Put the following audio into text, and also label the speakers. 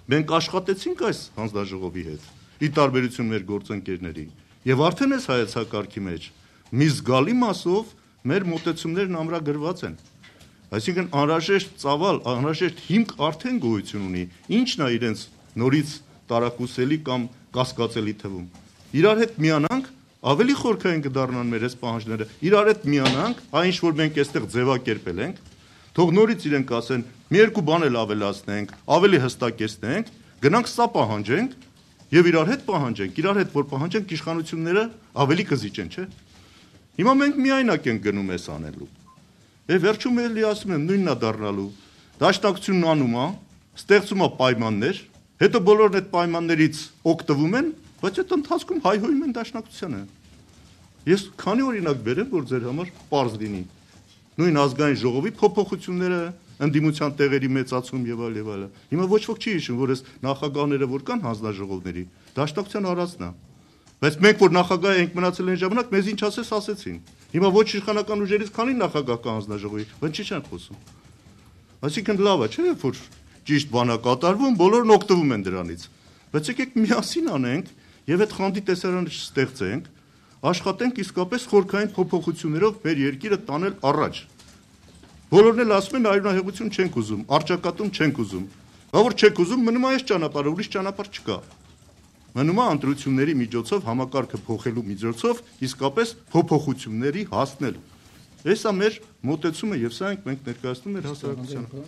Speaker 1: Մենք աշխատեցինք այս հանձնաժողովի հետ, ի տարբերություն մեր գործընկերների, եւ արդեն այս հայեցակարգի մեջ մի զգալի մասով մեր մոտեցումներն ամրագրված են։ Այսինքն անհրաժեշտ ծավալ, անհրաժեշտ հիմք արդեն գոյություն ունի, ինչն է իրենց նորից տարակուսելի կամ կասկածելի թվում։ Իրար հետ միանանք, ավելի խորքային կդառնան մեր այս պահանջները, իրար հետ միանանք, այն ինչ որ մենք այստեղ ձևակերպել ենք, թող նորից իրենք ասեն, մի երկու բան էլ ավելացնենք, ավելի հստակեցնենք, գնանք սա պահանջենք եւ իրար հետ պահանջենք, իրար հետ որ պահանջենք իշխանությունները ավելի կզիջեն, չէ՞։ Հիմա մենք միայնակ ենք գնում այս անելու։ Եվ վերջում էլի ասում եմ, նույնն է դառնալու։ Դաշնակցությունն անում է, ստեղծում է պայմաններ, հետո բոլորն այդ պայմաններից օգտվում են, բայց այդ ընթացքում հայհոյում են դաշնակցությանը։ Ես քանի օրինակ բերեմ, որ ձեր համար պարզ լինի։ Նույն ազգային ժողովի փոփոխությունները, ընդդիմության տեղերի մեծացում եւ այլ եւ այլ։ Հիմա ոչ ոք չի հիշում, որ այս նախագահները որ կան հանձնաժողովների, դաշնակցության առածն է։ Բայց մենք որ նախագահ ենք մնացել այն ժամանակ, մեզ ինչ ասես ասեցին։ Հիմա ոչ իշխանական ուժերից քանի նախագահ կա հանձնաժողովի, ոչ չեն խոսում։ Այսինքն լավ է, չէ՞, որ ճիշտ բան է կատարվում, բոլորն օգտվում են դրանից։ Բայց եկեք միասին անենք եւ այդ խանդի տեսարանը չստեղծենք, աշխատենք իսկապես խորքային փոփոխություններով մեր երկիրը տանել առաջ։ Բոլորն էլ ասում են արյունահեղություն չենք ուզում, արճակատում չենք ուզում։ Բա որ չեք ուզում, մնում է այս ճանապարհը, ուրիշ ճանապարհ չկա։ Մնում է ընտրությունների միջոցով, համակարգը փոխելու միջոցով իսկապես փոփոխությունների հասնել։ Այս է մեր մոտեցումը եւ սա ենք մենք ներկայացնում մեր հասարակությանը։